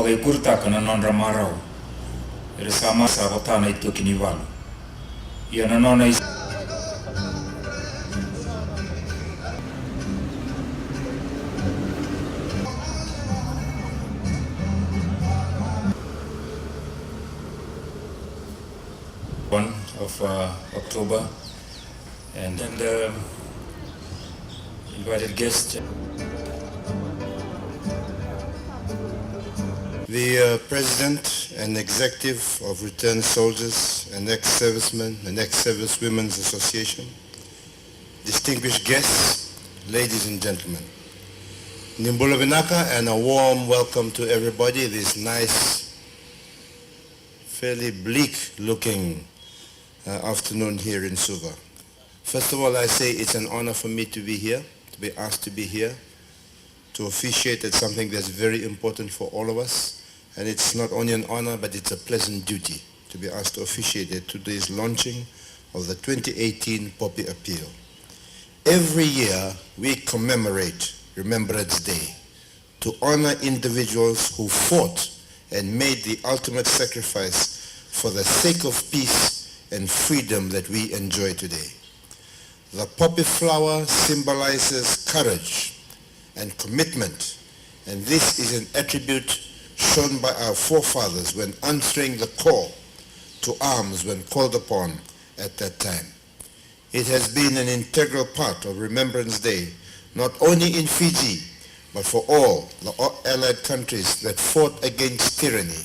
bagay kurta kana non ramarau. Ere sama sabotana itu kinivalu. Ia nanona is of October, and then the invited guests. The President and Executive of Returned Soldiers and Ex-Servicemen and Ex-Servicewomen's Association, distinguished guests, ladies and gentlemen, Nimbula Vinaka, and a warm welcome to everybody this nice, fairly bleak-looking afternoon here in Suva. First of all, I say it's an honor for me to be here, to be asked to be here, to officiate at something that's very important for all of us. And it's not only an honor, but it's a pleasant duty to be asked to officiate at today's launching of the 2018 Poppy Appeal. Every year, we commemorate Remembrance Day to honor individuals who fought and made the ultimate sacrifice for the sake of peace and freedom that we enjoy today. The poppy flower symbolizes courage and commitment, and this is an attribute shown by our forefathers when answering the call to arms when called upon at that time. It has been an integral part of Remembrance Day, not only in Fiji, but for all the allied countries that fought against tyranny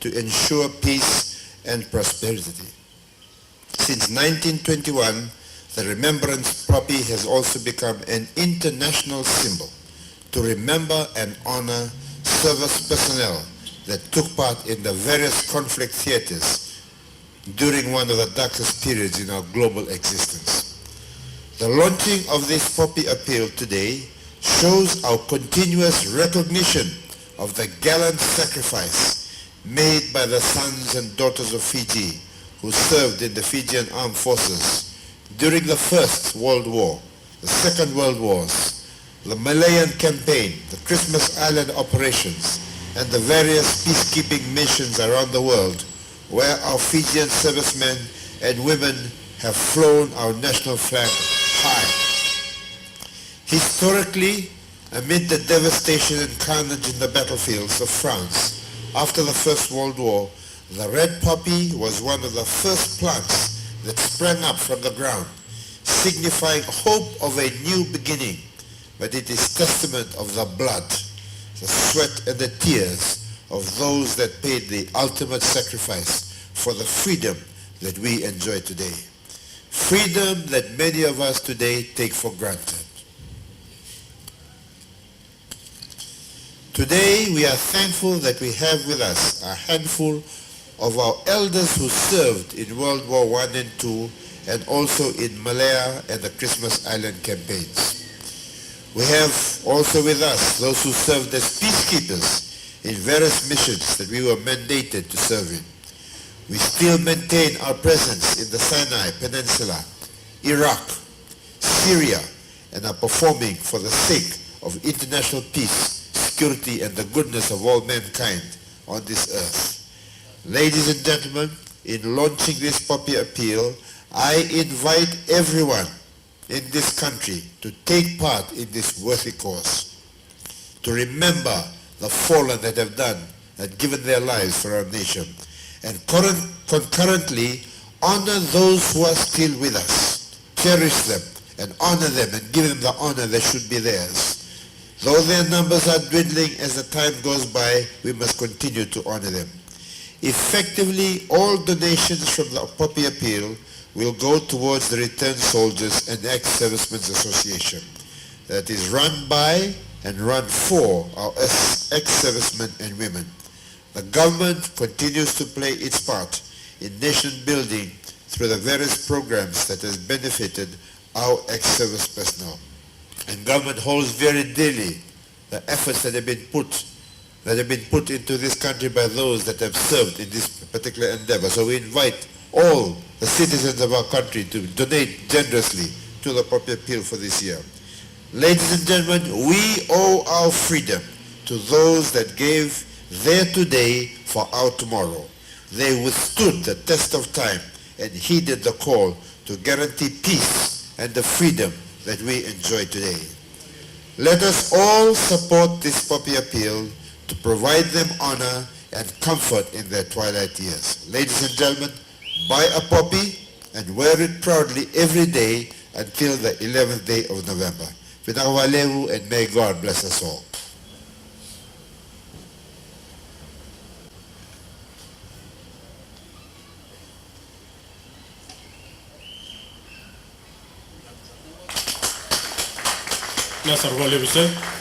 to ensure peace and prosperity. Since 1921, the Remembrance Poppy has also become an international symbol to remember and honor service personnel that took part in the various conflict theaters during one of the darkest periods in our global existence. The launching of this Poppy Appeal today shows our continuous recognition of the gallant sacrifice made by the sons and daughters of Fiji who served in the Fijian Armed Forces during the First World War, the Second World Wars, the Malayan Campaign, the Christmas Island operations, and the various peacekeeping missions around the world where our Fijian servicemen and women have flown our national flag high. Historically, amid the devastation and carnage in the battlefields of France after the First World War, the red poppy was one of the first plants that sprang up from the ground, signifying hope of a new beginning. But it is testament of the blood, the sweat and the tears of those that paid the ultimate sacrifice for the freedom that we enjoy today. Freedom that many of us today take for granted. Today we are thankful that we have with us a handful of our elders who served in World War I and II and also in Malaya and the Christmas Island campaigns. We have also with us those who served as peacekeepers in various missions that we were mandated to serve in. We still maintain our presence in the Sinai Peninsula, Iraq, Syria, and are performing for the sake of international peace, security, and the goodness of all mankind on this earth. Ladies and gentlemen, in launching this Poppy Appeal, I invite everyone in this country to take part in this worthy cause, to remember the fallen that have done and given their lives for our nation, and concurrently honor those who are still with us, cherish them and honor them and give them the honor that should be theirs. Though their numbers are dwindling as the time goes by, we must continue to honor them. Effectively, all donations from the Poppy Appeal will go towards the Returned Soldiers and Ex-Servicemen's Association that is run by and run for our ex-servicemen and women. The government continues to play its part in nation building through the various programs that has benefited our ex-service personnel. And government holds very dearly the efforts that have been put into this country by those that have served in this particular endeavor. So we invite all the citizens of our country to donate generously to the Poppy Appeal for this year. Ladies and gentlemen, we owe our freedom to those that gave there today for our tomorrow. They withstood the test of time and heeded the call to guarantee peace and the freedom that we enjoy today. Let us all support this poppy appeal to provide them honor and comfort in their twilight years. Ladies and gentlemen, buy a poppy and wear it proudly every day until the 11th day of November. Pinakawalehu, and may God bless us all. Nasar Wale Hussein.